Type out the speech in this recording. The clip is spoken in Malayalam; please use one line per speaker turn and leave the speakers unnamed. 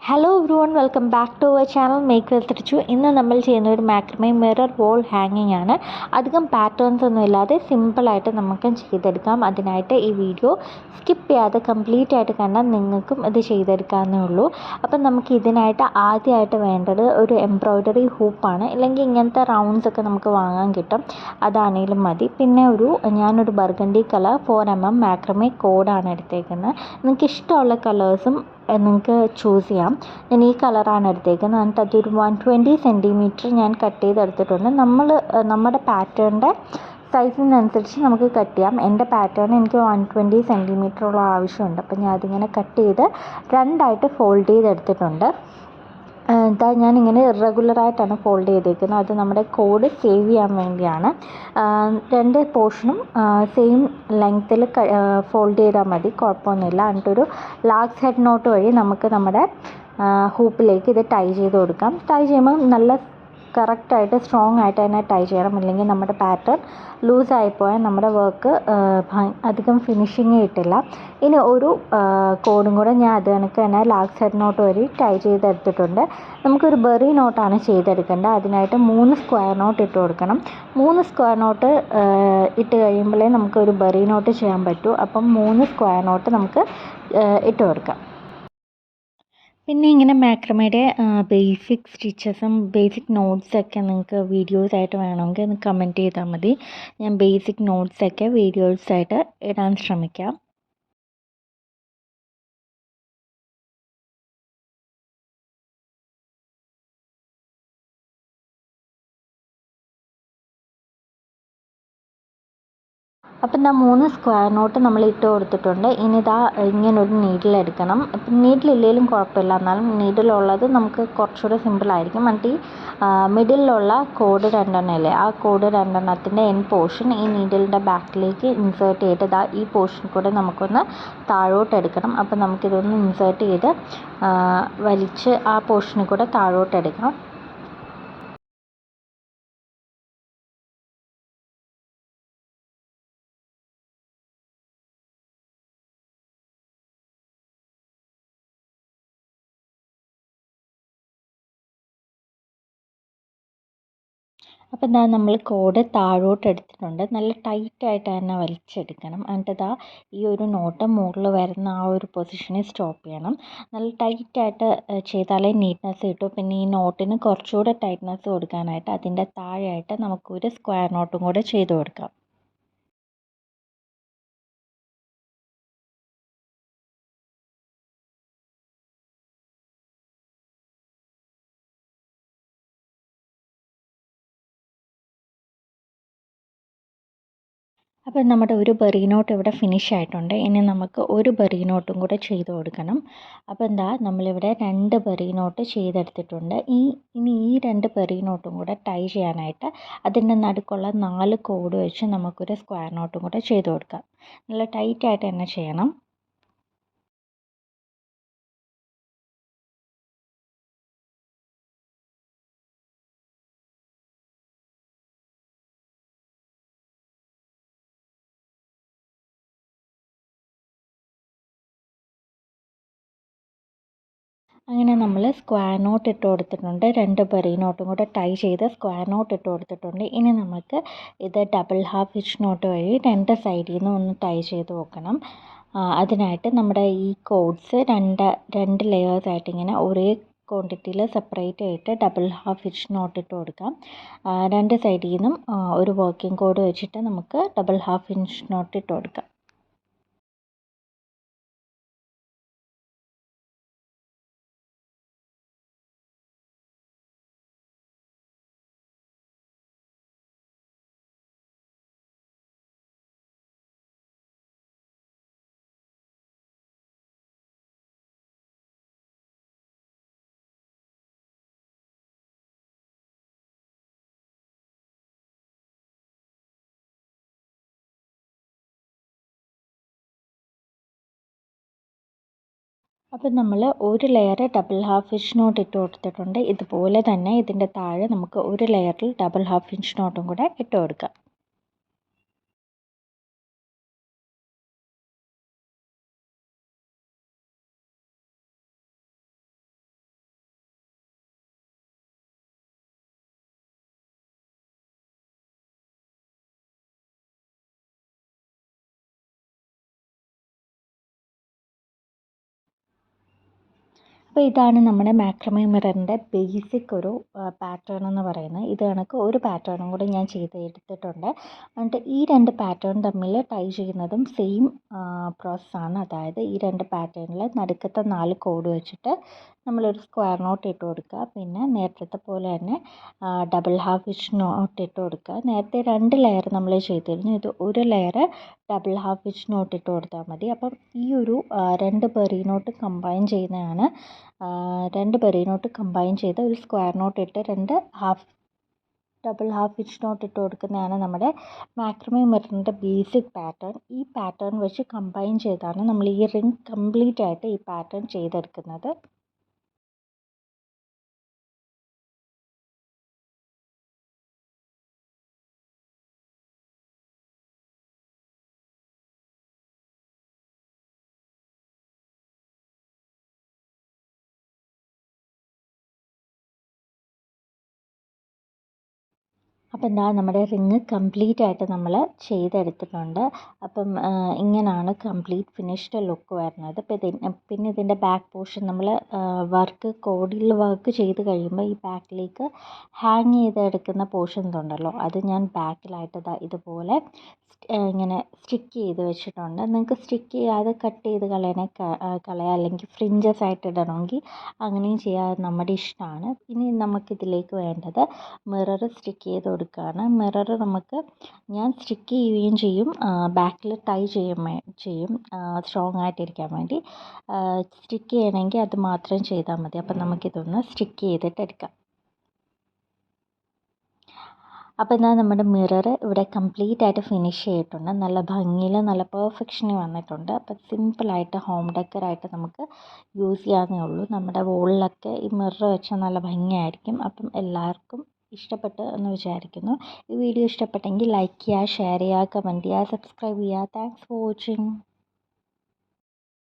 Hello everyone, welcome back to our channel make with Richu. ഇന്ന് നമ്മൾ ചെയ്യുന്ന ഒരു മാക്രമേ മിറർ വോൾ ഹാങ്ങിങ് ആണ്. അധികം പാറ്റേൺസ് ഒന്നും ഇല്ലാതെ സിമ്പിളായിട്ട് നമുക്ക് ചെയ്തെടുക്കാം. അതിനായിട്ട് ഈ വീഡിയോ സ്കിപ്പ് ചെയ്യാതെ കംപ്ലീറ്റ് ആയിട്ട് കണ്ടാൽ നിങ്ങൾക്കും ഇത് ചെയ്തെടുക്കാവുന്നേ ഉള്ളൂ. അപ്പം നമുക്ക് ഇതിനായിട്ട് ആദ്യമായിട്ട് വേണ്ടത് ഒരു എംബ്രോയ്ഡറി ഹൂപ്പാണ്. ഇല്ലെങ്കിൽ ഇങ്ങനത്തെ റൗണ്ട്സ് ഒക്കെ നമുക്ക് വാങ്ങാൻ കിട്ടും, അതാണെങ്കിലും മതി. പിന്നെ ഞാനൊരു ബർഗണ്ടി കളർ 4mm മാക്രമേ കോഡാണ് എടുത്തേക്കുന്നത്. നിങ്ങൾക്ക് ഇഷ്ടമുള്ള കളേഴ്സും നിങ്ങൾക്ക് ചൂസ് ചെയ്യാം. ഞാൻ ഈ കളറാണ് എടുത്തേക്കുന്നത്. എന്നിട്ട് അതൊരു 120 സെൻറ്റിമീറ്റർ ഞാൻ കട്ട് ചെയ്തെടുത്തിട്ടുണ്ട്. നമ്മുടെ പാറ്റേണിൻ്റെ സൈസിനനുസരിച്ച് നമുക്ക് കട്ട് ചെയ്യാം. എൻ്റെ പാറ്റേൺ എനിക്ക് 120 സെൻറ്റിമീറ്ററുള്ള ആവശ്യമുണ്ട്. അപ്പം ഞാൻ അതിങ്ങനെ കട്ട് ചെയ്ത് രണ്ടായിട്ട് ഫോൾഡ് ചെയ്തെടുത്തിട്ടുണ്ട്. ഞാനിങ്ങനെ ഇറഗുലറായിട്ടാണ് ഫോൾഡ് ചെയ്തേക്കുന്നത്. അത് നമ്മുടെ കോഡ് സേവ് ചെയ്യാൻ വേണ്ടിയാണ്. രണ്ട് പോർഷനും സെയിം ലെങ്ത്തിൽ ഫോൾഡ് ചെയ്താൽ മതി, കുഴപ്പമൊന്നുമില്ല. എന്നിട്ടൊരു ലാക്സ് ഹെഡ് നോട്ട് വഴി നമുക്ക് നമ്മുടെ ഹൂപ്പിലേക്ക് ഇത് ടൈ ചെയ്ത് കൊടുക്കാം. ടൈ ചെയ്യുമ്പോൾ നല്ല കറക്റ്റായിട്ട് സ്ട്രോങ് ആയിട്ട് തന്നെ ടൈ ചെയ്യണം. ഇല്ലെങ്കിൽ നമ്മുടെ പാറ്റേൺ ലൂസായിപ്പോയാൽ നമ്മുടെ വർക്ക് അധികം ഫിനിഷിങ് കിട്ടില്ല. ഇനി ഒരു കോഡും കൂടെ ഞാൻ അത് കണക്ക് തന്നെ ലാക്സ് ഹെഡ് നോട്ട് വഴി ടൈ ചെയ്തെടുത്തിട്ടുണ്ട്. നമുക്കൊരു ബെറി നോട്ടാണ് ചെയ്തെടുക്കേണ്ടത്. അതിനായിട്ട് 3 സ്ക്വയർ നോട്ട് ഇട്ട് കൊടുക്കണം. 3 സ്ക്വയർ നോട്ട് ഇട്ട് കഴിയുമ്പോഴേ നമുക്കൊരു ബെറി നോട്ട് ചെയ്യാൻ പറ്റൂ. അപ്പം 3 സ്ക്വയർ നോട്ട് നമുക്ക് ഇട്ട് കൊടുക്കാം. പിന്നെ ഇങ്ങനെ മാക്രമയുടെ ബേസിക് സ്റ്റിച്ചസും ബേസിക് നോട്ട്സൊക്കെ നിങ്ങൾക്ക് വീഡിയോസായിട്ട് വേണമെങ്കിൽ ഒന്ന് കമൻറ്റ് ചെയ്താൽ മതി. ഞാൻ ബേസിക് നോട്ട്സൊക്കെ വീഡിയോസായിട്ട് ഇടാൻ ശ്രമിക്കാം. അപ്പം 3 സ്ക്വയർ നോട്ട് നമ്മൾ ഇട്ട് കൊടുത്തിട്ടുണ്ട്. ഇനി ഇങ്ങനൊരു നീഡിൽ എടുക്കണം. ഇപ്പം നീഡിലില്ലെങ്കിലും കുഴപ്പമില്ല, എന്നാലും നീഡിലുള്ളത് നമുക്ക് കുറച്ചുകൂടെ സിമ്പിളായിരിക്കും. എന്നിട്ട് ഈ മിഡിലുള്ള കോഡ് 2 ഇല്ലേ, ആ കോഡ് 2 എൻ പോർഷൻ ഈ നീഡിലിൻ്റെ ബാക്കിലേക്ക് ഇൻസേർട്ട് ചെയ്തിട്ട് ഈ പോർഷൻ കൂടെ നമുക്കൊന്ന് താഴോട്ട് എടുക്കണം. അപ്പം നമുക്കിതൊന്ന് ഇൻസേർട്ട് ചെയ്ത് വലിച്ച് ആ പോർഷനിൽ കൂടെ താഴോട്ട് എടുക്കണം. അപ്പം നമ്മൾ കോഡ് താഴോട്ട് എടുത്തിട്ടുണ്ട്. നല്ല ടൈറ്റായിട്ട് തന്നെ വലിച്ചെടുക്കണം. എന്നിട്ട് ഈ ഒരു നോട്ട് മുകളിൽ വരുന്ന ആ ഒരു പൊസിഷനിൽ സ്റ്റോപ്പ് ചെയ്യണം. നല്ല ടൈറ്റായിട്ട് ചെയ്താലേ നീറ്റ്നെസ് കിട്ടും. പിന്നെ ഈ നോട്ടിന് കുറച്ചുകൂടെ ടൈറ്റ്നെസ് കൊടുക്കാനായിട്ട് അതിൻ്റെ താഴെയായിട്ട് നമുക്കൊരു സ്ക്വയർ നോട്ടും കൂടെ ചെയ്ത് കൊടുക്കാം. അപ്പം നമ്മുടെ ഒരു ബെറി നോട്ട് ഇവിടെ ഫിനിഷ് ആയിട്ടുണ്ട്. ഇനി നമുക്ക് ഒരു ബെറി നോട്ടും കൂടെ ചെയ്ത് കൊടുക്കണം. അപ്പോൾ നമ്മളിവിടെ 2 ബെറി നോട്ട് ചെയ്തെടുത്തിട്ടുണ്ട്. ഇനി ഈ 2 ബെറി നോട്ടും കൂടെ ടൈ ചെയ്യാനായിട്ട് അതിൻ്റെ നടുക്കുള്ള 4 കോഡ് വെച്ച് നമുക്കൊരു സ്ക്വയർ നോട്ടും കൂടെ ചെയ്ത് കൊടുക്കാം. നല്ല ടൈറ്റായിട്ട് തന്നെ ചെയ്യണം. അങ്ങനെ നമ്മൾ സ്ക്വയർ നോട്ട് ഇട്ട് കൊടുത്തിട്ടുണ്ട്. 2 ബെറി നോട്ടും കൂടെ ടൈ ചെയ്ത് സ്ക്വയർ നോട്ട് ഇട്ട് കൊടുത്തിട്ടുണ്ട്. ഇനി നമുക്ക് ഇത് ഡബിൾ ഹാഫ് ഹിച്ച് നോട്ട് വഴി 2 സൈഡിൽ നിന്ന് ഒന്ന് ടൈ ചെയ്ത് വെക്കണം. അതിനായിട്ട് നമ്മുടെ ഈ കോഡ്സ് രണ്ട് ലെയേഴ്സായിട്ട് ഇങ്ങനെ ഒരേ ക്വാണ്ടിറ്റിയിൽ സെപ്പറേറ്റ് ആയിട്ട് ഡബിൾ ഹാഫ് ഹിച്ച് നോട്ട് ഇട്ട് കൊടുക്കാം. 2 സൈഡിൽ നിന്നും ഒരു വർക്കിംഗ് കോഡ് വെച്ചിട്ട് നമുക്ക് ഡബിൾ ഹാഫ് ഹിച്ച് നോട്ട് ഇട്ട് കൊടുക്കാം. അപ്പം നമ്മൾ ഒരു layer double half inch knot ഇട്ട് കൊടുത്തിട്ടുണ്ട്. ഇതുപോലെ തന്നെ ഇതിൻ്റെ താഴെ നമുക്ക് ഒരു ലെയറിൽ ഡബിൾ ഹാഫ് ഇഞ്ച് നോട്ടും കൂടെ ഇട്ട് കൊടുക്കാം. അപ്പോൾ ഇതാണ് നമ്മുടെ മാക്രമേ മിററിൻ്റെ ബേസിക് ഒരു പാറ്റേൺ എന്ന് പറയുന്നത്. ഇത് കണക്ക് ഒരു പാറ്റേണും കൂടി ഞാൻ എടുത്തിട്ടുണ്ട്. എന്നിട്ട് ഈ 2 പാറ്റേൺ തമ്മിൽ ടൈ ചെയ്യുന്നതും സെയിം പ്രോസസ്സാണ്. അതായത് ഈ 2 പാറ്റേണിൽ നടുക്കത്തെ 4 കോഡ് വെച്ചിട്ട് നമ്മളൊരു സ്ക്വയർ നോട്ട് ഇട്ട് കൊടുക്കുക. പിന്നെ നേരത്തെ പോലെ തന്നെ ഡബിൾ ഹാഫ് വിച്ച് നോട്ട് ഇട്ട് കൊടുക്കുക. നേരത്തെ 2 ലെയർ നമ്മൾ ചെയ്തിരുന്നു. ഇത് ഒരു layer double half hitch knot ഇട്ട് കൊടുത്താൽ മതി. അപ്പം ഈ ഒരു 2 ബെറി നോട്ട് കമ്പൈൻ ചെയ്യുന്നതാണ് 2 ബെറി നോട്ട് കമ്പൈൻ ചെയ്ത് ഒരു സ്ക്വയർ നോട്ട് ഇട്ട് 2 ഡബിൾ ഹാഫ് വിച്ച് നോട്ട് ഇട്ട് കൊടുക്കുന്നതാണ് നമ്മുടെ മാക്രമേ മിററിൻ്റെ ബേസിക് പാറ്റേൺ. ഈ പാറ്റേൺ വെച്ച് കമ്പൈൻ ചെയ്താണ് നമ്മൾ ഈ റിംഗ് കംപ്ലീറ്റ് ആയിട്ട് ഈ പാറ്റേൺ ചെയ്തെടുക്കുന്നത്. അപ്പം എന്താ നമ്മുടെ റിങ് കംപ്ലീറ്റ് ആയിട്ട് നമ്മൾ ചെയ്തെടുത്തിട്ടുണ്ട്. അപ്പം ഇങ്ങനെയാണ് കംപ്ലീറ്റ് ഫിനിഷ്ഡ് ലുക്ക് വരുന്നത്. പിന്നെ ഇതിൻ്റെ ബാക്ക് പോർഷൻ നമ്മൾ കോഡിൽ വർക്ക് ചെയ്ത് കഴിയുമ്പോൾ ഈ ബാക്കിലേക്ക് ഹാങ് ചെയ്തെടുക്കുന്ന പോർഷൻസ് ഉണ്ടല്ലോ, അത് ഞാൻ ബാക്കിലായിട്ട് ഇതുപോലെ ഇങ്ങനെ സ്റ്റിക്ക് ചെയ്ത് വെച്ചിട്ടുണ്ട്. നിങ്ങൾക്ക് സ്റ്റിക്ക് ചെയ്യാതെ കട്ട് ചെയ്ത് കളയാം, അല്ലെങ്കിൽ ഫ്രിഞ്ചസ് ആയിട്ട് ഇടണമെങ്കിൽ അങ്ങനെയും ചെയ്യാൻ നമ്മുടെ ഇഷ്ടമാണ്. ഇനി നമുക്കിതിലേക്ക് വേണ്ടത് മിറർ സ്റ്റിക്ക് ചെയ്ത് കൊടുക്കുകയാണ്. മിറർ ഞാൻ സ്റ്റിക്ക് ചെയ്യുകയും ചെയ്യും, ബാക്കിൽ ടൈ ചെയ്യും സ്ട്രോങ് ആയിട്ടിരിക്കാൻ വേണ്ടി. സ്റ്റിക്ക് ചെയ്യണമെങ്കിൽ അത് മാത്രം ചെയ്താൽ മതി. അപ്പം നമുക്കിതൊന്ന് സ്റ്റിക്ക് ചെയ്തിട്ട് എടുക്കാം. അപ്പോൾ എന്നാൽ നമ്മുടെ മിറർ ഇവിടെ കംപ്ലീറ്റ് ആയിട്ട് ഫിനിഷ് ചെയ്തിട്ടുണ്ട്. നല്ല ഭംഗിയിൽ നല്ല പെർഫെക്ഷനിൽ വന്നിട്ടുണ്ട്. അപ്പോൾ സിമ്പിളായിട്ട് ഹോം ഡെക്കറായിട്ട് നമുക്ക് യൂസ് ചെയ്യാവുന്നേ ഉള്ളൂ. നമ്മുടെ വോളിലൊക്കെ ഈ മിറർ വെച്ചാൽ നല്ല ഭംഗിയായിരിക്കും. അപ്പം എല്ലാവർക്കും ഇഷ്ടപ്പെട്ടു എന്ന് വിചാരിക്കുന്നു. ഈ വീഡിയോ ഇഷ്ടപ്പെട്ടെങ്കിൽ ലൈക്ക് ചെയ്യുക, ഷെയർ ചെയ്യുക, കമൻറ്റ് ചെയ്യുക, സബ്സ്ക്രൈബ് ചെയ്യുക. Thanks for watching.